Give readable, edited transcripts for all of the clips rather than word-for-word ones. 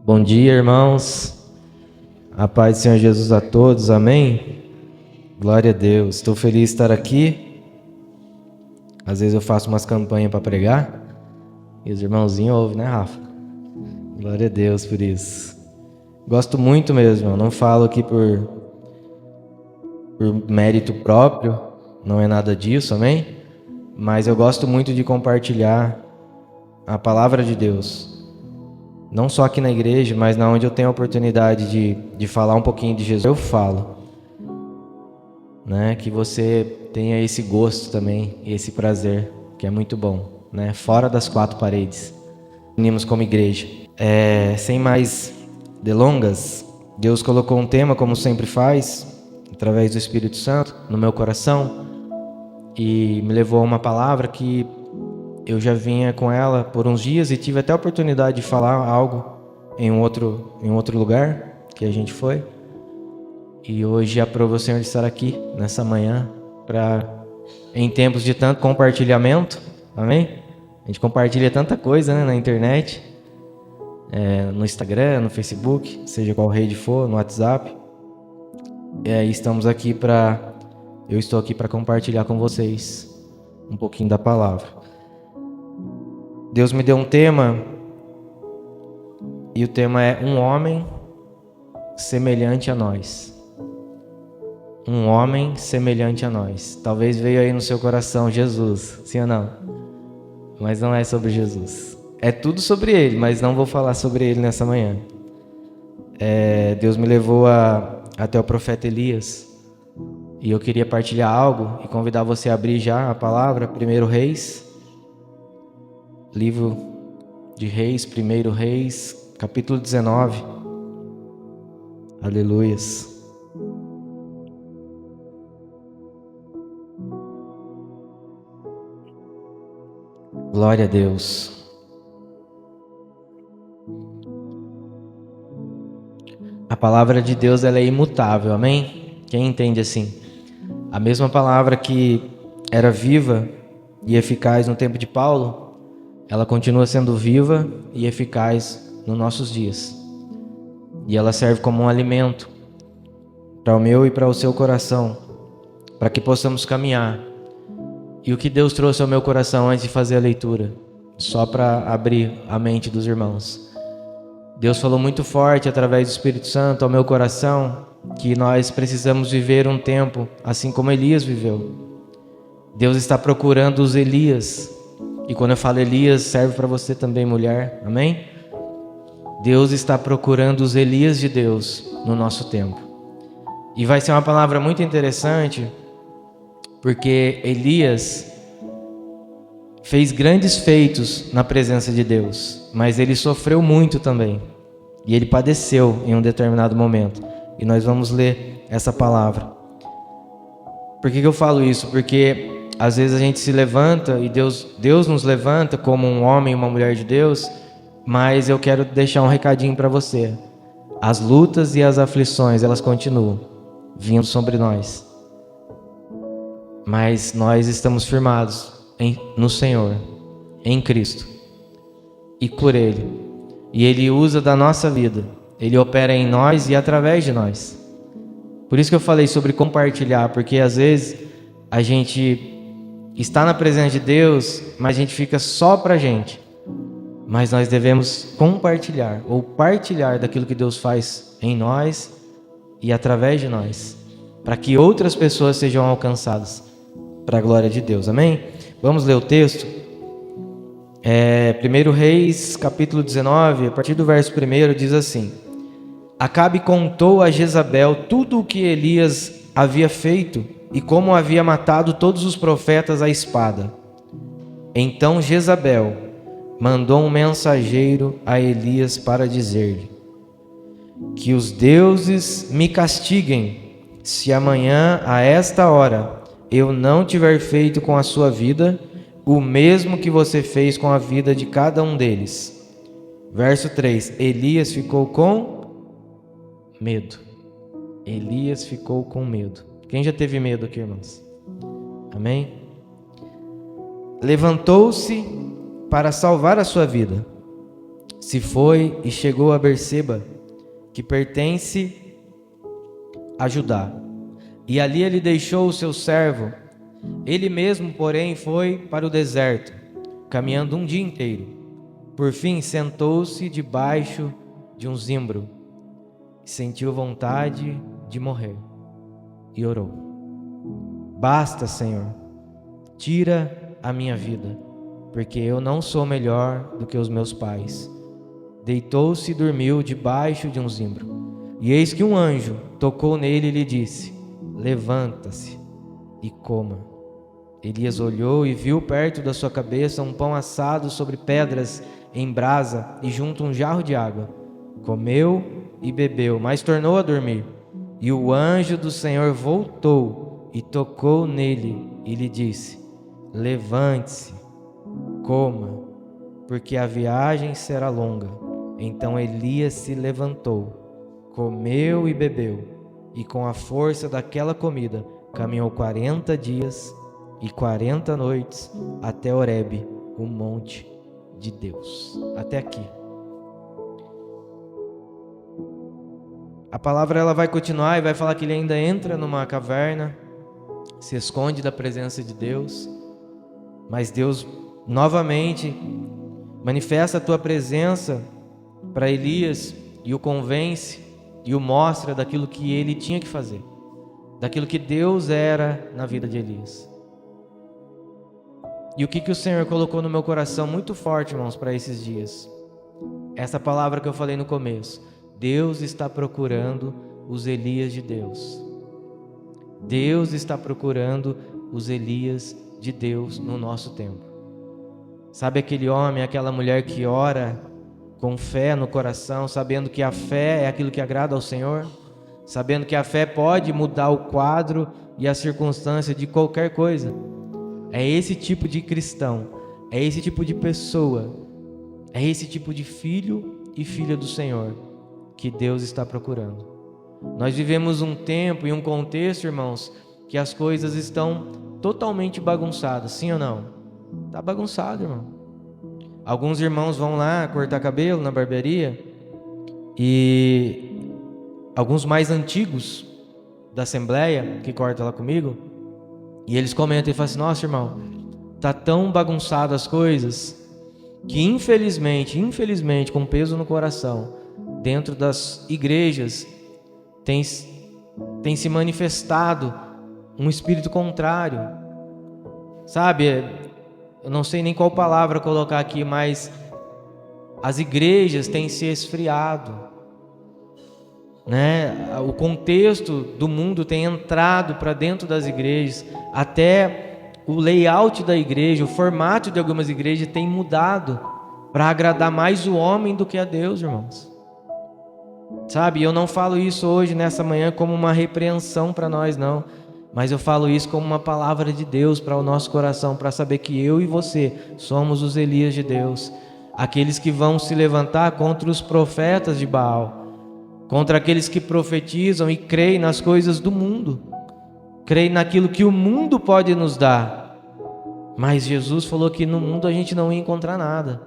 Bom dia, irmãos. A paz do Senhor Jesus a todos, amém? Glória a Deus. Estou feliz de estar aqui. Às vezes eu faço umas campanhas para pregar e os irmãozinhos ouvem, né, Rafa? Glória a Deus por isso. Gosto muito mesmo, eu não falo aqui por mérito próprio, não é nada disso, amém? Mas eu gosto muito de compartilhar a palavra de Deus. Não só aqui na igreja, mas na onde eu tenho a oportunidade de falar um pouquinho de Jesus, eu falo. Né? Que você tenha esse gosto também, esse prazer, que é muito bom, né? Fora das quatro paredes. Unimos como igreja. Sem mais delongas, Deus colocou um tema, como sempre faz, através do Espírito Santo, no meu coração, e me levou a uma palavra que eu já vinha com ela por uns dias e tive até a oportunidade de falar algo em um outro lugar que a gente foi. E hoje aprova o Senhor de estar aqui nessa manhã em tempos de tanto compartilhamento, amém? A gente compartilha tanta coisa, né, na internet, no Instagram, no Facebook, seja qual rede for, no WhatsApp. Eu estou aqui para compartilhar com vocês um pouquinho da palavra. Deus me deu um tema, e o tema é um homem semelhante a nós. Um homem semelhante a nós. Talvez veio aí no seu coração Jesus, sim ou não? Mas não é sobre Jesus. É tudo sobre ele, mas não vou falar sobre ele nessa manhã. Deus me levou até o profeta Elias, e eu queria partilhar algo e convidar você a abrir já a palavra, 1 Reis. Livro de Reis, 1 Reis, capítulo 19. Aleluias. Glória a Deus. A palavra de Deus, ela é imutável, amém? Quem entende assim? A mesma palavra que era viva e eficaz no tempo de Paulo, ela continua sendo viva e eficaz nos nossos dias. E ela serve como um alimento para o meu e para o seu coração, para que possamos caminhar. E o que Deus trouxe ao meu coração antes de fazer a leitura, só para abrir a mente dos irmãos. Deus falou muito forte através do Espírito Santo ao meu coração que nós precisamos viver um tempo assim como Elias viveu. Deus está procurando os Elias. E quando eu falo Elias, serve para você também, mulher, amém? Deus está procurando os Elias de Deus no nosso tempo. E vai ser uma palavra muito interessante, porque Elias fez grandes feitos na presença de Deus, mas ele sofreu muito também. E ele padeceu em um determinado momento. E nós vamos ler essa palavra. Por que eu falo isso? Porque às vezes a gente se levanta e Deus nos levanta como um homem e uma mulher de Deus, mas eu quero deixar um recadinho para você. As lutas e as aflições, elas continuam vindo sobre nós. Mas nós estamos firmados no Senhor, em Cristo e por Ele. E Ele usa da nossa vida, Ele opera em nós e através de nós. Por isso que eu falei sobre compartilhar, porque às vezes a gente está na presença de Deus, mas a gente fica só pra gente. Mas nós devemos compartilhar ou partilhar daquilo que Deus faz em nós e através de nós, para que outras pessoas sejam alcançadas para a glória de Deus, amém? Vamos ler o texto. 1 Reis, capítulo 19, a partir do verso 1, diz assim: Acabe contou a Jezabel tudo o que Elias havia feito e como havia matado todos os profetas à espada. Então Jezabel mandou um mensageiro a Elias para dizer-lhe: Que os deuses me castiguem, se amanhã a esta hora eu não tiver feito com a sua vida o mesmo que você fez com a vida de cada um deles. Verso 3: Elias ficou com medo. Elias ficou com medo. Quem já teve medo aqui, irmãos? Amém? Levantou-se para salvar a sua vida. se foi e chegou a Berseba, que pertence a Judá. E ali ele deixou o seu servo. Ele mesmo, porém, foi para o deserto, caminhando um dia inteiro. Por fim, sentou-se debaixo de um zimbro, sentiu vontade de morrer e orou: Basta, Senhor, tira a minha vida, porque eu não sou melhor do que os meus pais. Deitou-se e dormiu debaixo de um zimbro. E eis que um anjo tocou nele e lhe disse: Levanta-se e coma. Elias olhou e viu perto da sua cabeça um pão assado sobre pedras em brasa e junto um jarro de água. Comeu e bebeu, mas tornou a dormir. E o anjo do Senhor voltou e tocou nele e lhe disse: Levante-se, coma, porque a viagem será longa. Então Elias se levantou, comeu e bebeu, e com a força daquela comida caminhou 40 dias e 40 noites até Horebe, o monte de Deus. Até aqui. A palavra ela vai continuar e vai falar que ele ainda entra numa caverna, se esconde da presença de Deus, mas Deus novamente manifesta a tua presença para Elias e o convence e o mostra daquilo que ele tinha que fazer, daquilo que Deus era na vida de Elias. E o que o Senhor colocou no meu coração muito forte, irmãos, para esses dias? Essa palavra que eu falei no começo: Deus está procurando os Elias de Deus. Deus está procurando os Elias de Deus no nosso tempo. Sabe aquele homem, aquela mulher que ora com fé no coração, sabendo que a fé é aquilo que agrada ao Senhor? Sabendo que a fé pode mudar o quadro e a circunstância de qualquer coisa? É esse tipo de cristão, é esse tipo de pessoa, é esse tipo de filho e filha do Senhor que Deus está procurando. Nós vivemos um tempo e um contexto, irmãos, que as coisas estão totalmente bagunçadas, sim ou não? Está bagunçado, irmão. Alguns irmãos vão lá cortar cabelo na barbearia e alguns mais antigos da Assembleia, que cortam lá comigo, e eles comentam e falam assim: nossa, irmão, tá tão bagunçado as coisas que infelizmente, com peso no coração, dentro das igrejas tem se manifestado um espírito contrário. Sabe, eu não sei nem qual palavra colocar aqui, mas as igrejas têm se esfriado, né? O contexto do mundo tem entrado para dentro das igrejas, até o layout da igreja, o formato de algumas igrejas tem mudado para agradar mais o homem do que a Deus, irmãos. Sabe, eu não falo isso hoje, nessa manhã, como uma repreensão para nós, não. Mas eu falo isso como uma palavra de Deus para o nosso coração, para saber que eu e você somos os Elias de Deus. Aqueles que vão se levantar contra os profetas de Baal, contra aqueles que profetizam e creem nas coisas do mundo, creem naquilo que o mundo pode nos dar. Mas Jesus falou que no mundo a gente não ia encontrar nada,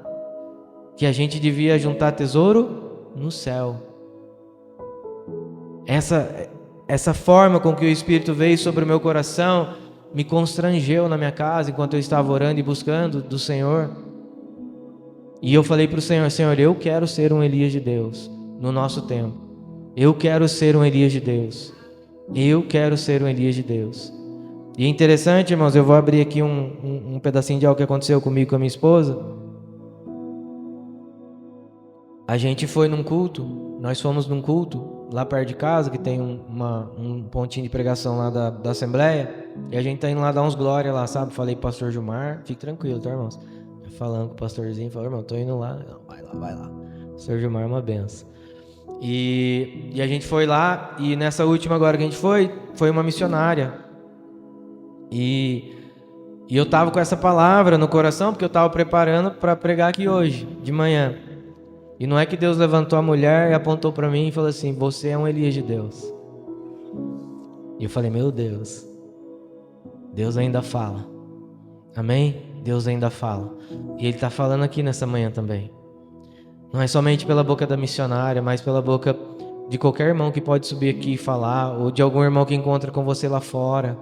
que a gente devia juntar tesouro no céu. Essa forma com que o Espírito veio sobre o meu coração me constrangeu na minha casa enquanto eu estava orando e buscando do Senhor. E eu falei para o Senhor: Senhor, eu quero ser um Elias de Deus no nosso tempo. Eu quero ser um Elias de Deus. Eu quero ser um Elias de Deus. E é interessante, irmãos, eu vou abrir aqui um pedacinho de algo que aconteceu comigo e com a minha esposa. A gente foi num culto, nós fomos num culto lá perto de casa, que tem um pontinho de pregação lá da Assembleia, e a gente tá indo lá dar uns glória lá, sabe? Falei pro pastor Gilmar, fique tranquilo, tá, irmãos? Falando com o pastorzinho, falou: irmão, tô indo lá. Não, vai lá. O pastor Gilmar é uma benção. E a gente foi lá, e nessa última agora que a gente foi uma missionária. E eu tava com essa palavra no coração, porque eu tava preparando para pregar aqui hoje, de manhã. E não é que Deus levantou a mulher e apontou para mim e falou assim: você é um Elias de Deus. E eu falei: meu Deus, Deus ainda fala. Amém? Deus ainda fala. E Ele está falando aqui nessa manhã também. Não é somente pela boca da missionária, mas pela boca de qualquer irmão que pode subir aqui e falar, ou de algum irmão que encontra com você lá fora,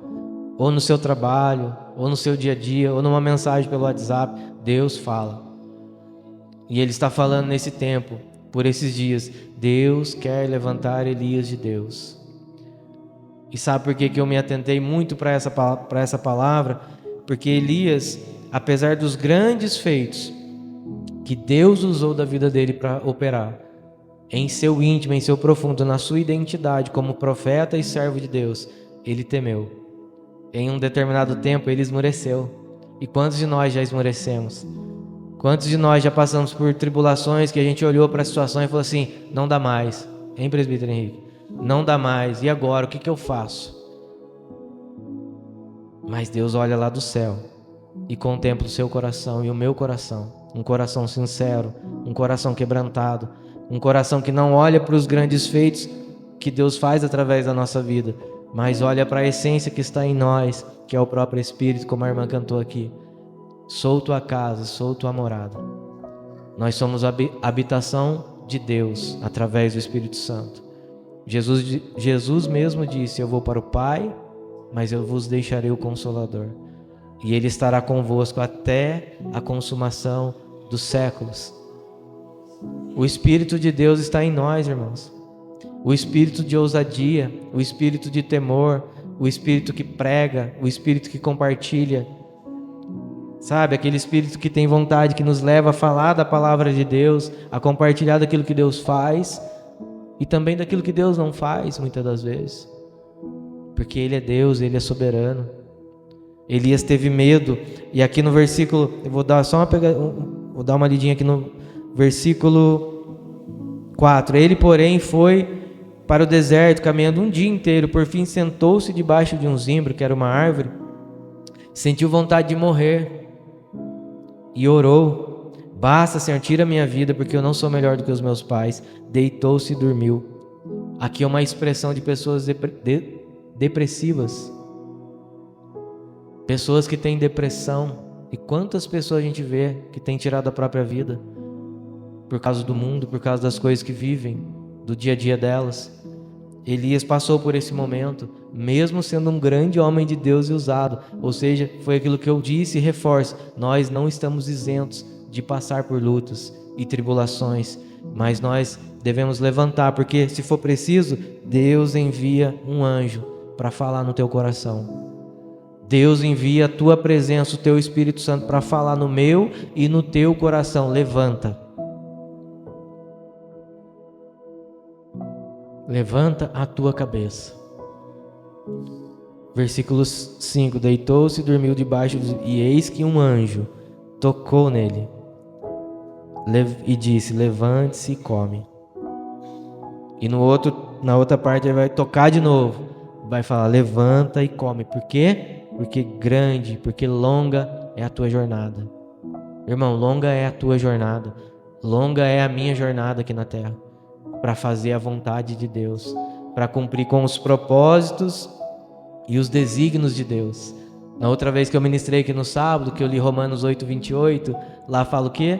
ou no seu trabalho, ou no seu dia a dia, ou numa mensagem pelo WhatsApp. Deus fala. E Ele está falando nesse tempo, por esses dias. Deus quer levantar Elias de Deus. E sabe por que eu me atentei muito para essa palavra? Porque Elias, apesar dos grandes feitos que Deus usou da vida dele para operar, em seu íntimo, em seu profundo, na sua identidade como profeta e servo de Deus, ele temeu. Em um determinado tempo ele esmoreceu. E quantos de nós já esmorecemos? Quantos de nós já passamos por tribulações que a gente olhou para a situação e falou assim: não dá mais, hein, presbítero Henrique? Não dá mais, e agora, o que eu faço? Mas Deus olha lá do céu e contempla o seu coração e o meu coração. Um coração sincero, um coração quebrantado, um coração que não olha para os grandes feitos que Deus faz através da nossa vida, mas olha para a essência que está em nós, que é o próprio Espírito, como a irmã cantou aqui. Sou tua casa, sou tua morada. Nós somos a habitação de Deus através do Espírito Santo. Jesus mesmo disse: eu vou para o Pai, mas eu vos deixarei o Consolador. E Ele estará convosco até a consumação dos séculos. O Espírito de Deus está em nós, irmãos. O Espírito de ousadia, o Espírito de temor, o Espírito que prega, o Espírito que compartilha. Sabe, aquele Espírito que tem vontade, que nos leva a falar da palavra de Deus, a compartilhar daquilo que Deus faz e também daquilo que Deus não faz, muitas das vezes. Porque Ele é Deus, Ele é soberano. Elias teve medo, e aqui no versículo, eu vou dar vou dar uma lidinha aqui no versículo 4. Ele, porém, foi para o deserto, caminhando um dia inteiro. Por fim, sentou-se debaixo de um zimbro, que era uma árvore. Sentiu vontade de morrer e orou: basta, Senhor, tira a minha vida, porque eu não sou melhor do que os meus pais. Deitou-se e dormiu. Aqui é uma expressão de pessoas depressivas. Pessoas que têm depressão. E quantas pessoas a gente vê que têm tirado a própria vida por causa do mundo, por causa das coisas que vivem, do dia a dia delas. Elias passou por esse momento, mesmo sendo um grande homem de Deus e usado. Ou seja, foi aquilo que eu disse e reforço: nós não estamos isentos de passar por lutas e tribulações, mas nós devemos levantar, porque se for preciso, Deus envia um anjo para falar no teu coração. Deus envia a tua presença, o teu Espírito Santo, para falar no meu e no teu coração. Levanta. Levanta a tua cabeça. Versículo 5. Deitou-se e dormiu debaixo e eis que um anjo tocou nele e disse: levante-se e come. E na outra parte ele vai tocar de novo, vai falar: levanta e come. Por quê? Porque longa é a tua jornada. Irmão, longa é a tua jornada. Longa é a minha jornada aqui na terra, para fazer a vontade de Deus, para cumprir com os propósitos e os desígnios de Deus. Na outra vez que eu ministrei aqui no sábado, que eu li Romanos 8:28, lá fala o quê?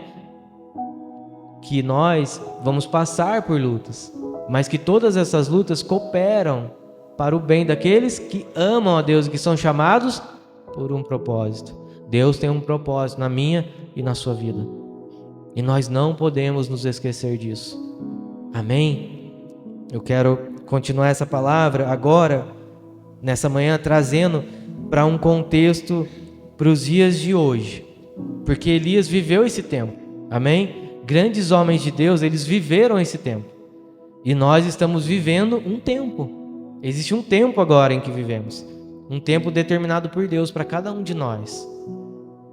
Que nós vamos passar por lutas, mas que todas essas lutas cooperam para o bem daqueles que amam a Deus e que são chamados por um propósito. Deus tem um propósito na minha e na sua vida, e nós não podemos nos esquecer disso. Amém? Eu quero continuar essa palavra agora, nessa manhã, trazendo para um contexto, para os dias de hoje, porque Elias viveu esse tempo. Amém? Grandes homens de Deus, eles viveram esse tempo, e nós estamos vivendo um tempo. Existe um tempo agora em que vivemos, um tempo determinado por Deus para cada um de nós,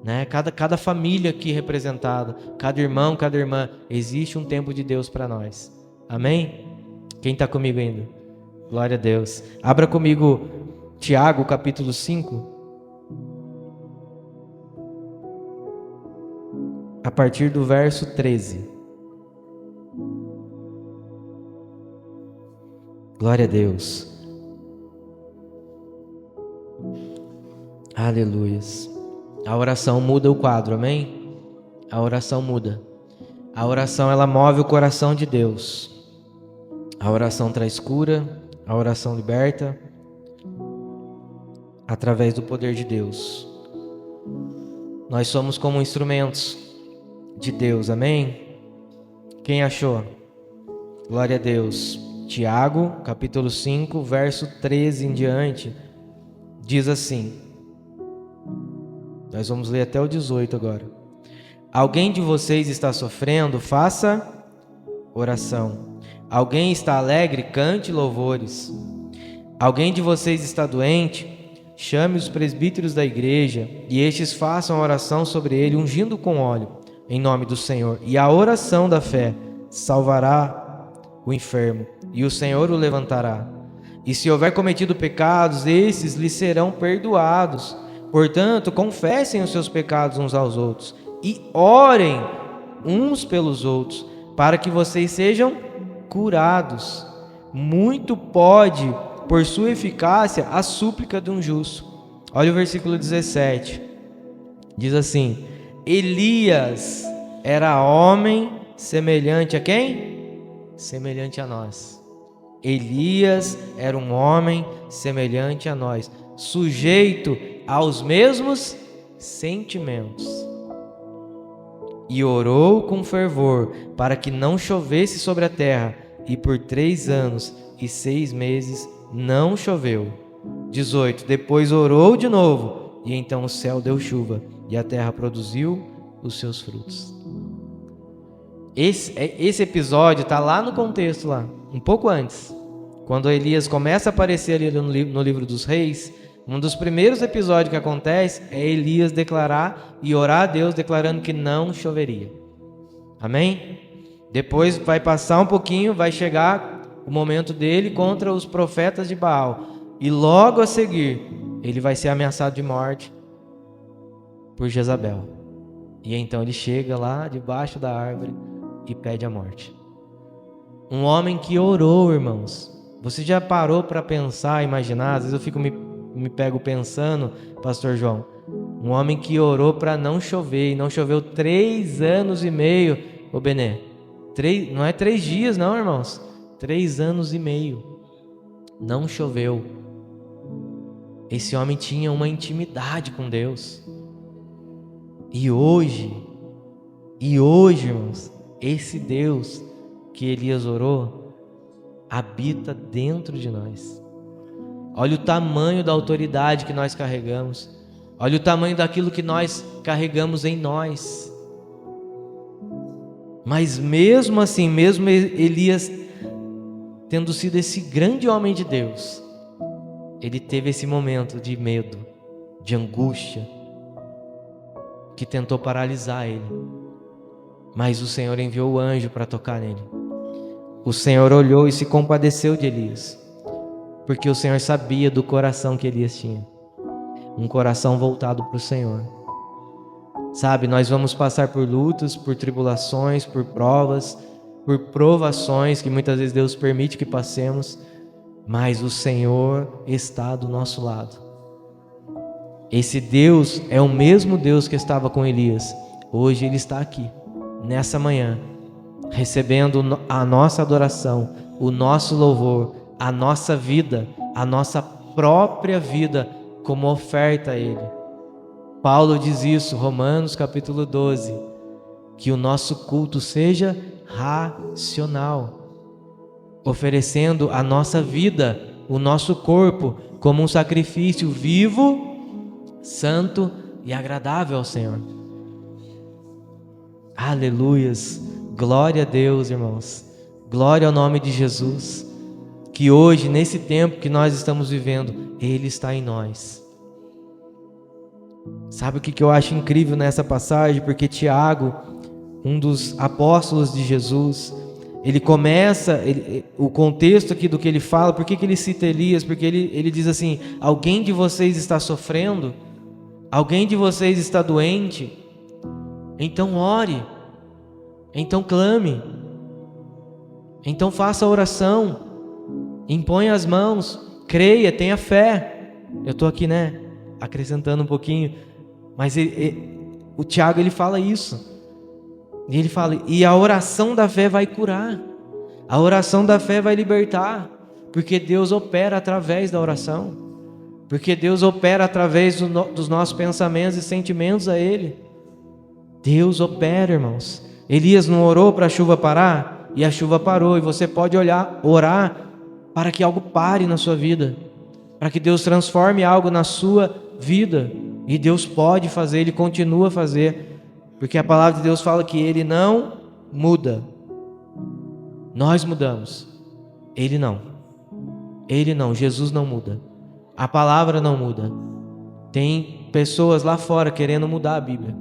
né? Cada família aqui representada, cada irmão, cada irmã, existe um tempo de Deus para nós. Amém? Quem está comigo ainda? Glória a Deus. Abra comigo Tiago, capítulo 5. A partir do verso 13. Glória a Deus. Aleluias. A oração muda o quadro, amém? A oração muda. A oração, ela move o coração de Deus. A oração traz cura, a oração liberta, através do poder de Deus. Nós somos como instrumentos de Deus, amém? Quem achou? Glória a Deus. Tiago, capítulo 5, verso 13 em diante, diz assim. Nós vamos ler até o 18 agora. Alguém de vocês está sofrendo? Faça oração. Alguém está alegre? Cante louvores. Alguém de vocês está doente? Chame os presbíteros da igreja e estes façam oração sobre ele, ungindo com óleo, em nome do Senhor. E a oração da fé salvará o enfermo, e o Senhor o levantará. E se houver cometido pecados, esses lhe serão perdoados. Portanto, confessem os seus pecados uns aos outros e orem uns pelos outros, para que vocês sejam curados. Muito pode, por sua eficácia, a súplica de um justo. Olha o versículo 17. Diz assim: Elias era homem semelhante a quem? Semelhante a nós. Elias era um homem semelhante a nós, sujeito aos mesmos sentimentos. E orou com fervor para que não chovesse sobre a terra, e por 3 anos e 6 meses não choveu. 18. Depois orou de novo, e então o céu deu chuva, e a terra produziu os seus frutos. Esse episódio está lá no contexto, lá, um pouco antes. Quando Elias começa a aparecer ali no livro dos reis, um dos primeiros episódios que acontece é Elias declarar e orar a Deus, declarando que não choveria. Amém? Depois vai passar um pouquinho, vai chegar o momento dele contra os profetas de Baal. E logo a seguir, ele vai ser ameaçado de morte por Jezabel. E então ele chega lá debaixo da árvore e pede a morte. Um homem que orou, irmãos. Você já parou para pensar, imaginar? Às vezes eu me pego pensando, pastor João, um homem que orou para não chover, e não choveu 3 anos e meio, ô Benê, não é 3 dias não, irmãos, 3 anos e meio, não choveu. Esse homem tinha uma intimidade com Deus, e hoje, irmãos, esse Deus que Elias orou, habita dentro de nós. Olha o tamanho da autoridade que nós carregamos. Olha o tamanho daquilo que nós carregamos em nós. Mas mesmo assim, mesmo Elias tendo sido esse grande homem de Deus, ele teve esse momento de medo, de angústia, que tentou paralisar ele. Mas o Senhor enviou o anjo para tocar nele. O Senhor olhou e se compadeceu de Elias, porque o Senhor sabia do coração que Elias tinha, um coração voltado para o Senhor. Sabe, nós vamos passar por lutas, por tribulações, por provas, por provações que muitas vezes Deus permite que passemos, mas o Senhor está do nosso lado. Esse Deus é o mesmo Deus que estava com Elias. Hoje Ele está aqui, nessa manhã, recebendo a nossa adoração, o nosso louvor, a nossa vida, a nossa própria vida como oferta a Ele. Paulo diz isso, Romanos capítulo 12, que o nosso culto seja racional, oferecendo a nossa vida, o nosso corpo, como um sacrifício vivo, santo e agradável ao Senhor. Aleluias, glória a Deus, irmãos, glória ao nome de Jesus, que hoje, nesse tempo que nós estamos vivendo, Ele está em nós. Sabe o que eu acho incrível nessa passagem? Porque Tiago, um dos apóstolos de Jesus, ele começa, o contexto aqui do que ele fala, por que ele cita Elias? Porque ele diz assim: alguém de vocês está sofrendo? Alguém de vocês está doente? Então ore, então clame, então faça a oração, imponha as mãos, creia, tenha fé. Eu estou aqui, acrescentando um pouquinho, mas o Tiago ele fala isso. E ele fala, e a oração da fé vai curar. A oração da fé vai libertar. Porque Deus opera através da oração. Porque Deus opera através dos nossos pensamentos e sentimentos a Ele. Deus opera, irmãos. Elias não orou para a chuva parar? E a chuva parou. E você pode orar para que algo pare na sua vida. Para que Deus transforme algo na sua vida. E Deus pode fazer, Ele continua a fazer. Porque a palavra de Deus fala que Ele não muda. Nós mudamos. Ele não. Ele não. Jesus não muda. A palavra não muda. Tem pessoas lá fora querendo mudar a Bíblia.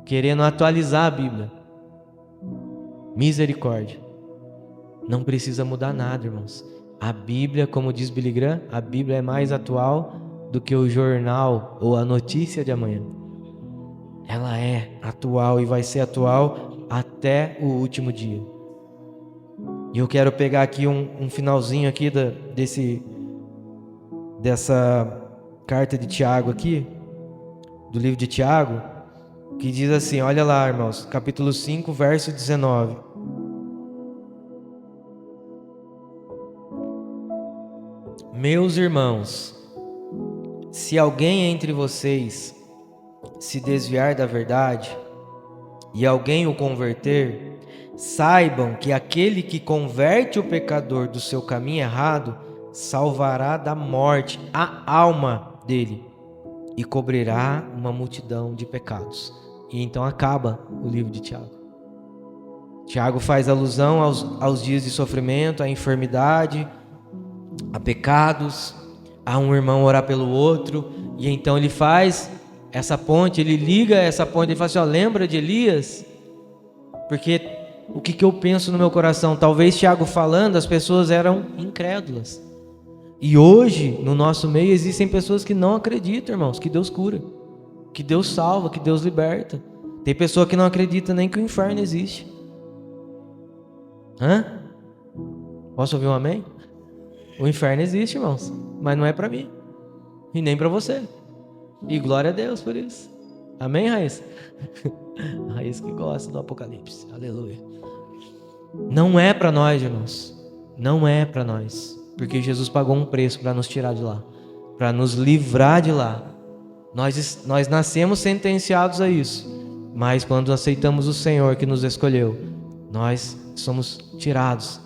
Querendo atualizar a Bíblia. Misericórdia. Não precisa mudar nada, irmãos. A Bíblia, como diz Billy Graham, a Bíblia é mais atual do que o jornal ou a notícia de amanhã. Ela é atual e vai ser atual até o último dia. E eu quero pegar aqui um finalzinho aqui dessa carta de Tiago aqui, do livro de Tiago, que diz assim, olha lá, irmãos, capítulo 5, verso 19. Meus irmãos, se alguém entre vocês se desviar da verdade e alguém o converter, saibam que aquele que converte o pecador do seu caminho errado salvará da morte a alma dele e cobrirá uma multidão de pecados. E então acaba o livro de Tiago. Tiago faz alusão aos dias de sofrimento, à enfermidade, a pecados, a um irmão orar pelo outro, e então ele faz essa ponte, ele liga essa ponte, ele fala assim, ó, lembra de Elias? Porque o que eu penso no meu coração, talvez Tiago falando, as pessoas eram incrédulas. E hoje, no nosso meio, existem pessoas que não acreditam, irmãos, que Deus cura, que Deus salva, que Deus liberta. Tem pessoa que não acredita nem que o inferno existe. Posso ouvir um amém? O inferno existe, irmãos, mas não é para mim e nem para você. E glória a Deus por isso. Amém, Raíssa? Raíssa que gosta do Apocalipse. Aleluia. Não é para nós, irmãos. Não é para nós. Porque Jesus pagou um preço para nos tirar de lá, para nos livrar de lá. Nós nascemos sentenciados a isso, mas quando aceitamos o Senhor que nos escolheu, nós somos tirados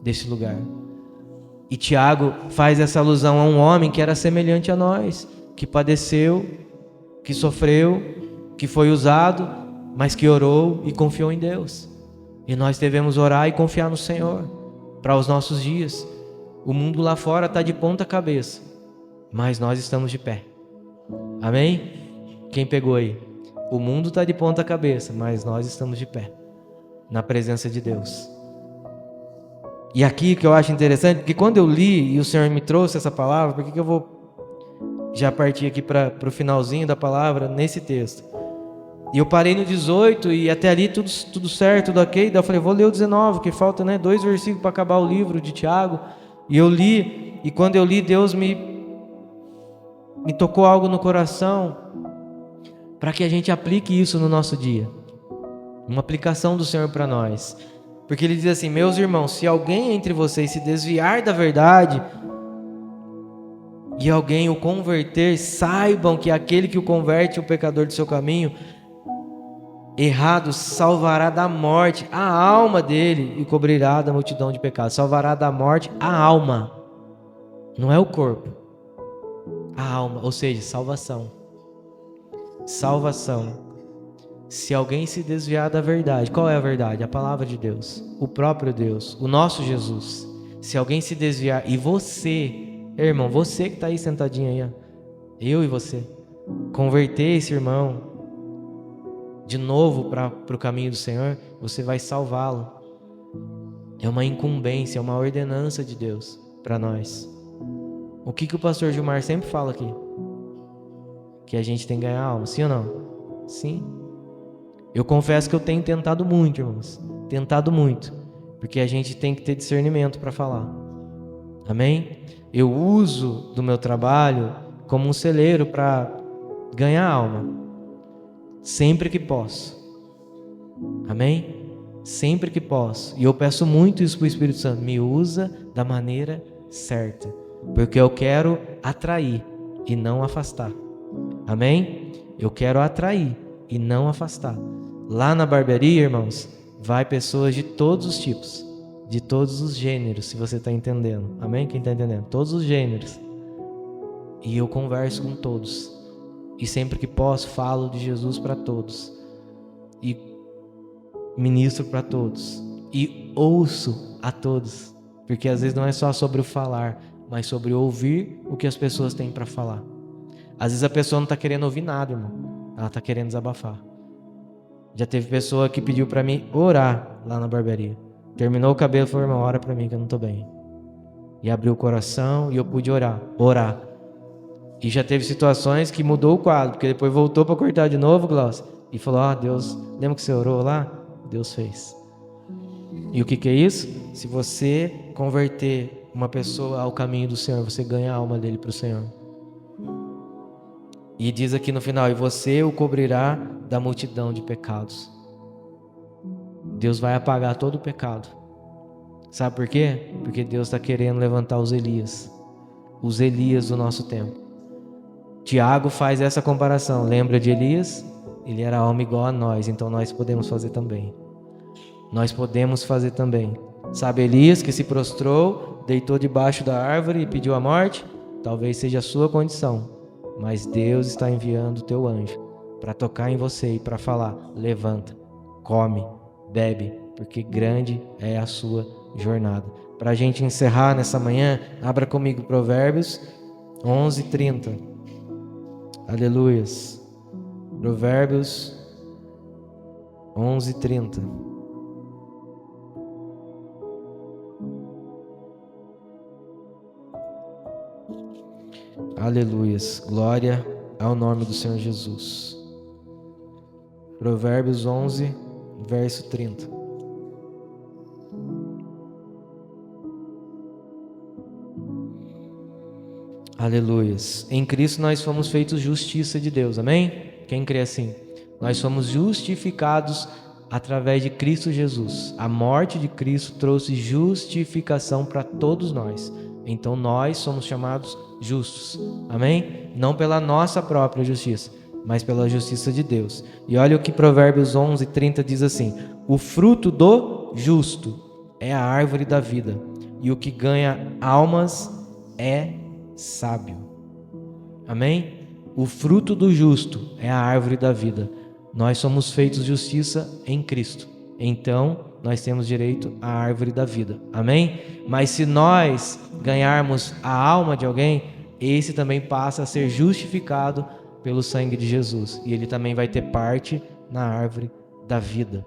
desse lugar. E Tiago faz essa alusão a um homem que era semelhante a nós, que padeceu, que sofreu, que foi usado, mas que orou e confiou em Deus. E nós devemos orar e confiar no Senhor para os nossos dias. O mundo lá fora está de ponta cabeça, mas nós estamos de pé. Amém? Quem pegou aí? O mundo está de ponta cabeça, mas nós estamos de pé, na presença de Deus. E aqui que eu acho interessante, porque quando eu li e o Senhor me trouxe essa palavra, por que eu vou já partir aqui para o finalzinho da palavra nesse texto? E eu parei no 18 e até ali tudo certo, tudo ok. Daí eu falei, vou ler o 19, que falta 2 versículos para acabar o livro de Tiago. E eu li, e quando eu li, Deus me tocou algo no coração para que a gente aplique isso no nosso dia. Uma aplicação do Senhor para nós. Porque ele diz assim, meus irmãos, se alguém entre vocês se desviar da verdade e alguém o converter, saibam que aquele que o converte, o pecador do seu caminho errado, salvará da morte a alma dele e cobrirá da multidão de pecados. Salvará da morte a alma, não é o corpo, a alma, ou seja, salvação. Se alguém se desviar da verdade, qual é a verdade? A palavra de Deus, o próprio Deus, o nosso Jesus. Se alguém se desviar, e você, irmão, você que está aí sentadinho aí, ó, eu e você, converter esse irmão de novo para o caminho do Senhor, você vai salvá-lo. É uma incumbência, é uma ordenança de Deus para nós. O que o pastor Gilmar sempre fala aqui? Que a gente tem que ganhar alma, sim ou não? Sim. Eu confesso que eu tenho tentado muito, irmãos. Tentado muito. Porque a gente tem que ter discernimento para falar. Amém? Eu uso do meu trabalho como um celeiro para ganhar alma. Sempre que posso. Amém? Sempre que posso. E eu peço muito isso para o Espírito Santo. Me usa da maneira certa. Porque eu quero atrair e não afastar. Amém? Eu quero atrair e não afastar. Lá na barbearia, irmãos, vai pessoas de todos os tipos, de todos os gêneros, se você está entendendo. Amém? Quem está entendendo? Todos os gêneros. E eu converso com todos. E sempre que posso, falo de Jesus para todos. E ministro para todos. E ouço a todos. Porque às vezes não é só sobre o falar, mas sobre ouvir o que as pessoas têm para falar. Às vezes a pessoa não está querendo ouvir nada, irmão. Ela está querendo desabafar. Já teve pessoa que pediu para mim orar lá na barbearia. Terminou o cabelo e falou: irmão, ora para mim que eu não estou bem. E abriu o coração e eu pude orar. E já teve situações que mudou o quadro, porque depois voltou para cortar de novo, Glaucio, e falou: Deus, lembra que você orou lá? Deus fez. E o que é isso? Se você converter uma pessoa ao caminho do Senhor, você ganha a alma dele para o Senhor. E diz aqui no final: e você o cobrirá da multidão de pecados. Deus vai apagar todo o pecado. Sabe por quê? Porque Deus está querendo levantar os Elias do nosso tempo. Tiago faz essa comparação. Lembra de Elias? Ele era homem igual a nós, então nós podemos fazer também. Sabe Elias que se prostrou, deitou debaixo da árvore e pediu a morte? Talvez seja a sua condição, mas Deus está enviando o teu anjo para tocar em você e para falar: levanta, come, bebe, porque grande é a sua jornada. Para a gente encerrar nessa manhã, abra comigo Provérbios 11:30. Aleluias. Provérbios 11:30. Aleluias. Glória ao nome do Senhor Jesus. Provérbios 11, verso 30. Aleluias. Em Cristo nós fomos feitos justiça de Deus, amém? Quem crê assim? Nós somos justificados através de Cristo Jesus. A morte de Cristo trouxe justificação para todos nós. Então nós somos chamados justos, amém? Não pela nossa própria justiça, mas pela justiça de Deus. E olha o que Provérbios 11:30 diz assim: o fruto do justo é a árvore da vida, e o que ganha almas é sábio. Amém? O fruto do justo é a árvore da vida. Nós somos feitos justiça em Cristo. Então, nós temos direito à árvore da vida. Amém? Mas se nós ganharmos a alma de alguém, esse também passa a ser justificado pelo sangue de Jesus. E ele também vai ter parte na árvore da vida.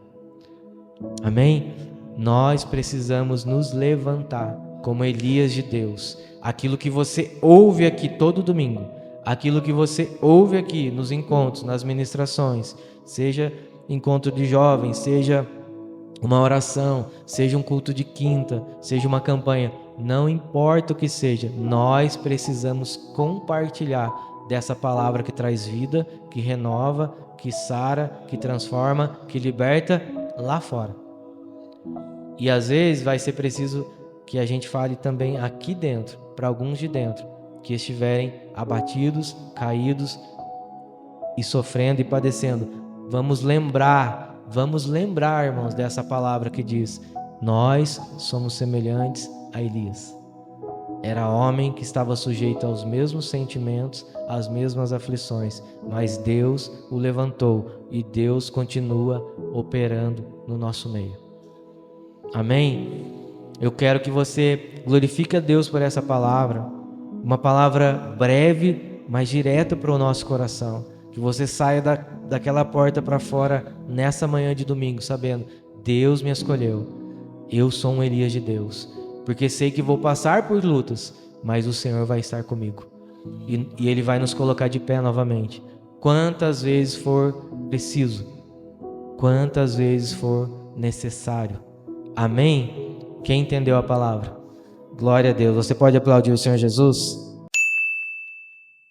Amém? Nós precisamos nos levantar como Elias de Deus. Aquilo que você ouve aqui todo domingo, aquilo que você ouve aqui nos encontros, nas ministrações, seja encontro de jovens, seja uma oração, seja um culto de quinta, seja uma campanha, não importa o que seja, nós precisamos compartilhar dessa palavra que traz vida, que renova, que sara, que transforma, que liberta lá fora. E às vezes vai ser preciso que a gente fale também aqui dentro, para alguns de dentro, que estiverem abatidos, caídos e sofrendo e padecendo. Vamos lembrar, irmãos, dessa palavra que diz: nós somos semelhantes a Elias. Era homem que estava sujeito aos mesmos sentimentos, às mesmas aflições, mas Deus o levantou e Deus continua operando no nosso meio. Amém? Eu quero que você glorifique a Deus por essa palavra, uma palavra breve, mas direta para o nosso coração. Que você saia daquela porta para fora nessa manhã de domingo, sabendo: Deus me escolheu, eu sou um Elias de Deus, porque sei que vou passar por lutas, mas o Senhor vai estar comigo, e Ele vai nos colocar de pé novamente, quantas vezes for preciso, quantas vezes for necessário. Amém? Quem entendeu a palavra? Glória a Deus. Você pode aplaudir o Senhor Jesus?